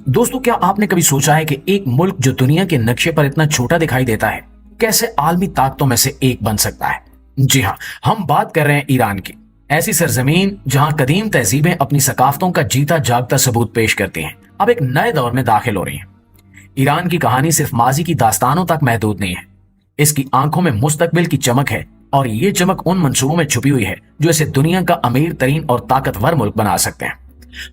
दोस्तों, क्या आपने कभी सोचा है कि एक मुल्क जो दुनिया के नक्शे पर इतना छोटा दिखाई देता है कैसे आलमी ताकतों में से एक बन सकता है? जी हाँ, हम बात कर रहे हैं ईरान की। ऐसी सरजमीन जहां कदीम तहजीबें अपनी सकाफतों का जीता जागता सबूत पेश करती हैं, अब एक नए दौर में दाखिल हो रही हैं। ईरान की कहानी सिर्फ माजी की दास्तानों तक महदूद नहीं है। इसकी आंखों में मुस्तकबिल की चमक है और ये चमक उन मंसूबों में छुपी हुई है जो इसे दुनिया का अमीर तरीन और ताकतवर मुल्क बना सकते हैं।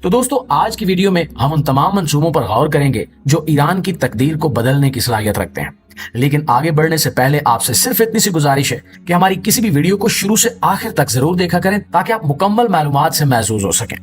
तो दोस्तों, आज की वीडियो में हम उन तमाम मंसूबों पर गौर करेंगे जो ईरान की तकदीर को बदलने की सलाहियत रखते हैं। लेकिन आगे बढ़ने से पहले आपसे सिर्फ इतनी सी गुजारिश है कि हमारी किसी भी वीडियो को शुरू से आखिर तक जरूर देखा करें ताकि आप मुकम्मल मालूमात से महसूस हो सकें।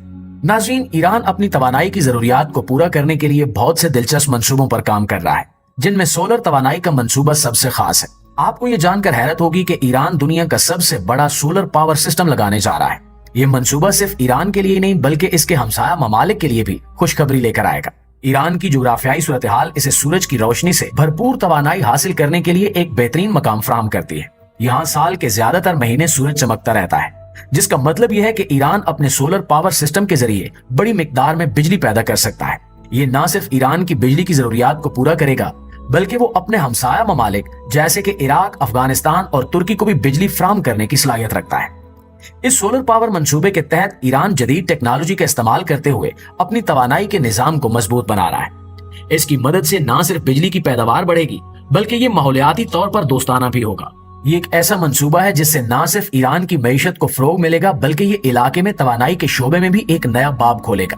नाज़रीन, ईरान अपनी तवानाई की जरूरियात को पूरा करने के लिए बहुत से दिलचस्प मंसूबों पर काम कर रहा है, जिनमें सोलर तवानाई का मंसूबा सबसे खास है। आपको ये जानकर हैरत होगी कि ईरान दुनिया का सबसे बड़ा सोलर पावर सिस्टम लगाने जा रहा है। ये मंसूबा सिर्फ ईरान के लिए नहीं बल्कि इसके हमसाया ममालिक के लिए भी खुशखबरी लेकर आएगा। ईरान की जोग्राफियाई सूरत हाल इसे सूरज की रोशनी से भरपूर तवानाई हासिल करने के लिए एक बेहतरीन मकाम फराहम करती है। यहाँ साल के ज्यादातर महीने सूरज चमकता रहता है, जिसका मतलब यह है कि ईरान अपने सोलर पावर सिस्टम के जरिए बड़ी मिकदार में बिजली पैदा कर सकता है। ये न सिर्फ ईरान की बिजली की जरूरियात को पूरा करेगा बल्कि वो अपने हमसाया ममालिक जैसे कि इराक, अफगानिस्तान और तुर्की को भी बिजली फराहम करने की सलाहियत रखता है। इस सोलर पावर मंसूबे के तहत ईरान जदीद टेक्नोलॉजी का इस्तेमाल करते हुए अपनी तवानाई के निजाम को मजबूत बना रहा है। इसकी मदद से न सिर्फ बिजली की पैदावार बढ़ेगी बल्कि ये माहौलियाती तौर पर दोस्ताना भी होगा। ये एक ऐसा मंसूबा है जिससे न सिर्फ ईरान की मईशत को फरोग मिलेगा बल्कि ये इलाके में तवानाई के शोबे में भी एक नया बाब खोलेगा।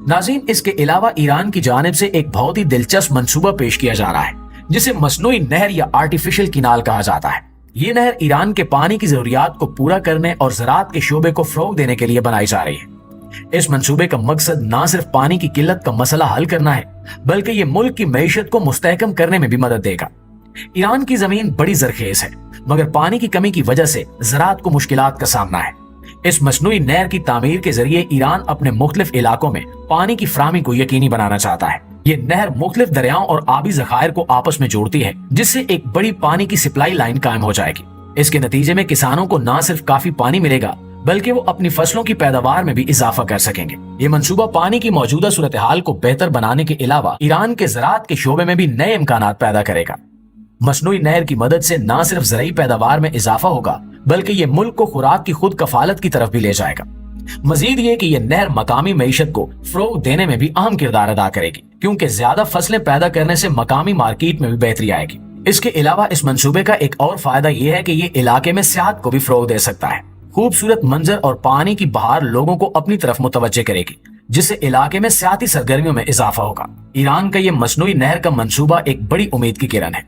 नाज़रीन, इसके अलावा ईरान की जानिब से एक बहुत ही दिलचस्प मंसूबा पेश किया जा रहा है जिसे मसनूई नहर या आर्टिफिशियल किनाल कहा जाता है। ये नहर ईरान के पानी की जरूरियात को पूरा करने और ज़राअत के शोबे को फरोग देने के लिए बनाई जा रही है। इस मंसूबे का मकसद न सिर्फ पानी की किल्लत का मसला हल करना है बल्कि ये मुल्क की मईशत को मुस्तहकम करने में भी मदद देगा। ईरान की जमीन बड़ी जरखेज है मगर पानी की कमी की वजह से ज़राअत को मुश्किलात का सामना है। इस मसनूई नहर की तामीर के जरिए ईरान अपने मुख्तलिफ इलाकों में पानी की फराहमी को यकीनी बनाना चाहता है। ये नहर मुख्तलिफ दरियाओं और आबी जखायर को आपस में जोड़ती है जिससे एक बड़ी पानी की सप्लाई लाइन कायम हो जाएगी। इसके नतीजे में किसानों को न सिर्फ काफी पानी मिलेगा बल्कि वो अपनी फसलों की पैदावार में भी इजाफा कर सकेंगे। ये मंसूबा पानी की मौजूदा सूरत हाल को बेहतर बनाने के अलावा ईरान के ज़राअत के शोबे में भी नए इम्कानात पैदा करेगा। मसनूई नहर की मदद से न सिर्फ ज़रई पैदावार में इजाफा होगा बल्कि ये मुल्क को खुराक की खुद कफालत की तरफ भी ले जाएगा। मजीद ये कि ये नहर मकामी मईशत को फरोग देने में भी अहम किरदार अदा करेगी क्योंकि ज्यादा फसलें पैदा करने से मकामी मार्केट में भी बेहतरी आएगी। इसके अलावा इस मंसूबे का एक और फायदा ये है कि ये इलाके में सियाहत को भी फरोग दे सकता है। खूबसूरत मंजर और पानी की बहार लोगों को अपनी तरफ मुतवज्जे करेगी जिससे इलाके में सियाती सरगर्मियों में इजाफा होगा। ईरान का ये मसनूई नहर का मंसूबा एक बड़ी उम्मीद की किरण है।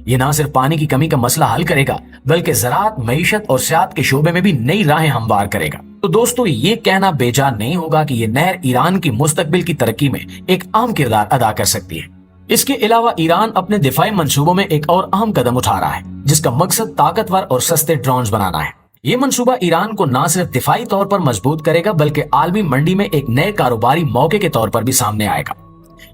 ये न सिर्फ पानी की कमी का मसला हल करेगा बल्कि ज़राअत, मईशत और सियाहत के शोबे में भी नई राहें हमवार करेगा। तो दोस्तों, ये कहना बेजान नहीं होगा कि ये नहर ईरान की मुस्तकबिल की तरक्की में एक अहम किरदार अदा कर सकती है। इसके अलावा ईरान अपने दिफाई मंसूबों में एक और अहम कदम उठा रहा है जिसका मकसद ताकतवर और सस्ते ड्रोन्स बनाना है। ये मंसूबा ईरान को न सिर्फ दिफाई तौर पर मजबूत करेगा बल्कि आलमी मंडी में एक नए कारोबारी मौके के तौर पर भी सामने आएगा।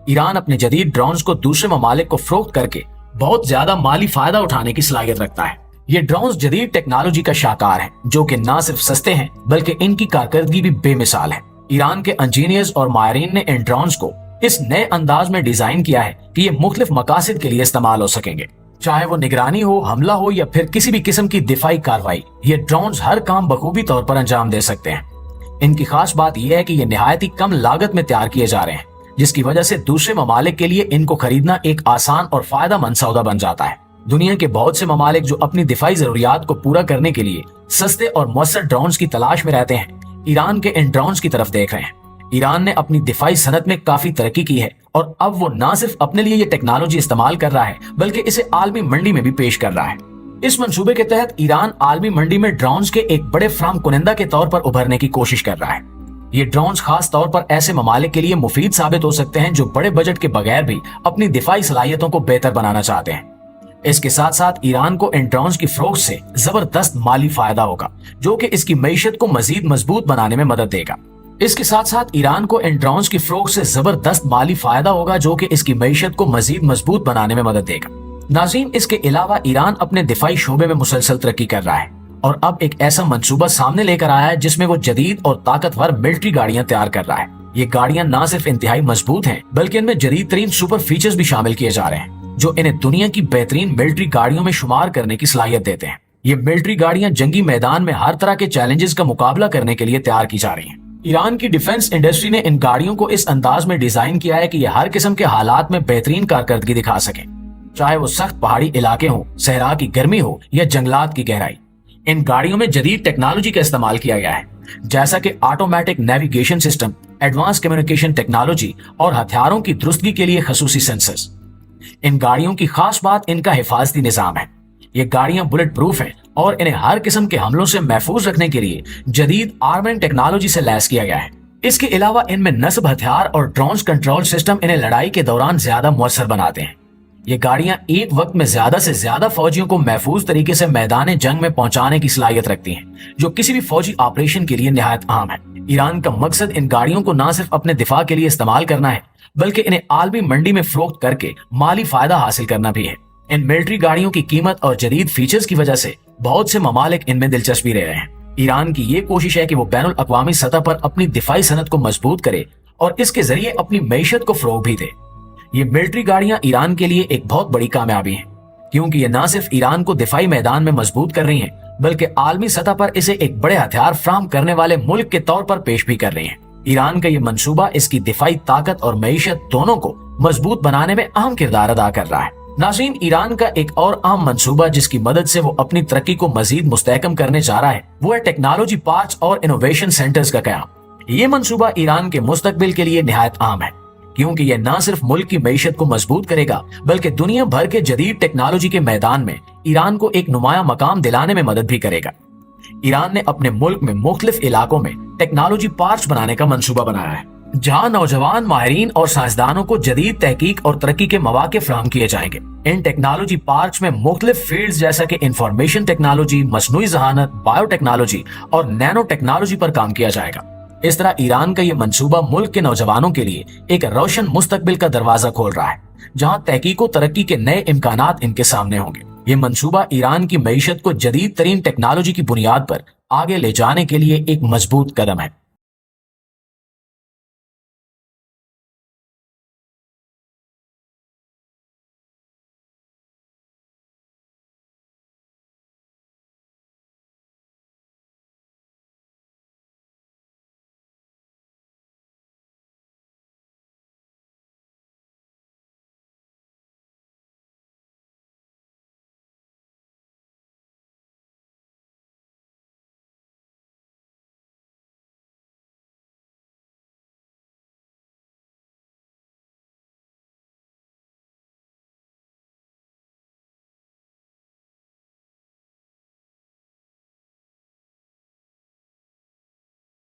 ईरान अपने जदीद ड्रोन्स को दूसरे ममालिक को फरोख्त करके बहुत ज्यादा माली फायदा उठाने की सलाहियत रखता है। ये ड्रोन्स जदीद टेक्नोलॉजी का शाकार हैं जो कि न सिर्फ सस्ते हैं बल्कि इनकी कारकर्दगी भी बेमिसाल है। ईरान के इंजीनियर्स और माहिरीन ने इन ड्रोन्स को इस नए अंदाज में डिजाइन किया है कि ये मुख्तलिफ मकासद के लिए इस्तेमाल हो सकेंगे, चाहे वो निगरानी हो, हमला हो या फिर किसी भी किस्म की दिफाई कार्रवाई। ये ड्रोन्स हर काम बखूबी तौर पर अंजाम दे सकते हैं। इनकी खास बात यह है कि ये निहायत ही कम लागत में तैयार किए जा रहे हैं जिसकी वजह से दूसरे ममालिक के लिए इनको खरीदना एक आसान और फायदेमंद सौदा बन जाता है। दुनिया के बहुत से ममालिक जो अपनी दिफाई जरूरियात को पूरा करने के लिए सस्ते और मौसर ड्रोन्स की तलाश में रहते हैं, ईरान के इन ड्रोन्स की तरफ देख रहे हैं। ईरान ने अपनी दिफाई सनत में काफी तरक्की की है और अब वो न सिर्फ अपने लिए ये टेक्नोलॉजी इस्तेमाल कर रहा है बल्कि इसे आलमी मंडी में भी पेश कर रहा है। इस मंसूबे के तहत ईरान आलमी मंडी में ड्रोन्स के एक बड़े फराम कुनिंदा के तौर पर उभरने की कोशिश कर रहा है। ये ड्रोन्स खास तौर पर ऐसे ममालिक के लिए मुफीद साबित हो सकते हैं जो बड़े बजट के बगैर भी अपनी दिफाई सलाहियतों को बेहतर बनाना चाहते हैं। इसके साथ साथ ईरान को इन ड्रोन्स की फरोख्त से जबरदस्त माली फायदा होगा जो कि इसकी मईशत को मजीद मजबूत बनाने में मदद देगा। इसके साथ साथ ईरान को इन ड्रोन्स की फरोख्त से जबरदस्त माली फायदा होगा जो कि इसकी मईशत को मजीद मजबूत बनाने में मदद देगा। नाज़रीन, इसके अलावा ईरान अपने दिफाई शोबे में मुसलसल तरक्की कर रहा है और अब एक ऐसा मंसूबा सामने लेकर आया है जिसमें वो जदीद और ताकतवर मिलिट्री गाड़ियां तैयार कर रहा है। ये गाड़ियां ना सिर्फ इंतहाई मजबूत हैं, बल्कि इनमें जदीद तरीन सुपर फीचर्स भी शामिल किए जा रहे हैं, जो इन्हें दुनिया की बेहतरीन मिलिट्री गाड़ियों में शुमार करने की सलाहियत देते हैं। ये मिलिट्री गाड़ियां जंगी मैदान में हर तरह के चैलेंजेस का मुकाबला करने के लिए तैयार की जा रही हैं। ईरान की डिफेंस इंडस्ट्री ने इन गाड़ियों को इस अंदाज में डिजाइन किया है कि ये हर किस्म के हालात में बेहतरीन कारकर्दगी दिखा सके, चाहे वो सख्त पहाड़ी इलाके हो, सहरा की गर्मी हो या जंगलात की गहराई। इन गाड़ियों में जदीद टेक्नोलॉजी का इस्तेमाल किया गया है, जैसा कि automatic navigation system, advance communication technology और हथियारों की दुरुस्तगी के लिए खसूसी सेंसर्स। इन गाड़ियों की खास बात इनका हिफाजती निजाम है। ये गाड़ियां बुलेट प्रूफ हैं और इन्हें हर किस्म के हमलों से महफूज रखने के लिए जदीद आर्ममेंट टेक्नोलॉजी से लैस किया गया है। इसके अलावा इनमें नस्ब हथियार और ड्रोन कंट्रोल सिस्टम इन्हें लड़ाई के दौरान ज्यादा मुअस्सर बनाते हैं। ये गाड़ियां एक वक्त में ज्यादा से ज्यादा फौजियों को महफूज तरीके से मैदान जंग में पहुंचाने की सलाहियत रखती हैं, जो किसी भी फौजी ऑपरेशन के लिए निहायत अहम है। ईरान का मकसद इन गाड़ियों को न सिर्फ अपने दिफा के लिए इस्तेमाल करना है, बल्कि इन्हें आलमी मंडी में फरोख्त करके माली फायदा हासिल करना भी है। इन मिलिट्री गाड़ियों की कीमत और जदीद फीचर्स की वजह से बहुत से ममालिक इनमें दिलचस्पी ले रहे हैं। ईरान की ये कोशिश है कि वो बैनुल अक़वामी सतह पर अपनी दिफाई सनत को मजबूत करे और इसके जरिए अपनी मईशत को फरोग भी दे। ये मिलिट्री गाड़ियां ईरान के लिए एक बहुत बड़ी कामयाबी है, क्योंकि ये न सिर्फ ईरान को दिफाई मैदान में मजबूत कर रही हैं, बल्कि आलमी सतह पर इसे एक बड़े हथियार फ्राहम करने वाले मुल्क के तौर पर पेश भी कर रही हैं। ईरान का ये मंसूबा इसकी दिफाई ताकत और मईशत दोनों को मजबूत बनाने में अहम किरदार अदा कर रहा है। नाज़रीन, ईरान का एक और अहम मंसूबा जिसकी मदद से वो अपनी तरक्की को मजीद मुस्तहकम करने जा रहा है, वो है टेक्नोलॉजी पार्क्स और इनोवेशन सेंटर्स का क़याम। ये मंसूबा ईरान के मुस्तकबिल के लिए निहायत अहम है, क्योंकि यह न सिर्फ मुल्क की मईशत को मजबूत करेगा, बल्कि दुनिया भर के जदीद टेक्नोलॉजी के मैदान में ईरान को एक नुमाया मकाम दिलाने में मदद भी करेगा। ईरान ने अपने मुल्क में मुख्तलिफ इलाकों में टेक्नोलॉजी पार्क्स बनाने का मंसूबा बनाया है, जहां नौजवान माहिरीन और साइंसदानों को जदीद तहकीक और तरक्की के मौके फराहम किए जाएंगे। इन टेक्नोलॉजी पार्क्स में मुख्तलिफ फील्ड्स जैसा कि इंफॉर्मेशन टेक्नोलॉजी, मसनूई ज़हानत, बायोटेक्नोलॉजी और नैनो टेक्नोलॉजी पर काम किया जाएगा। इस तरह ईरान का ये मंसूबा मुल्क के नौजवानों के लिए एक रोशन मुस्तकबिल का दरवाजा खोल रहा है, जहां तहकीक और तरक्की के नए इम्कानात इनके सामने होंगे। ये मंसूबा ईरान की मईशत को जदीद तरीन टेक्नोलॉजी की बुनियाद पर आगे ले जाने के लिए एक मजबूत कदम है।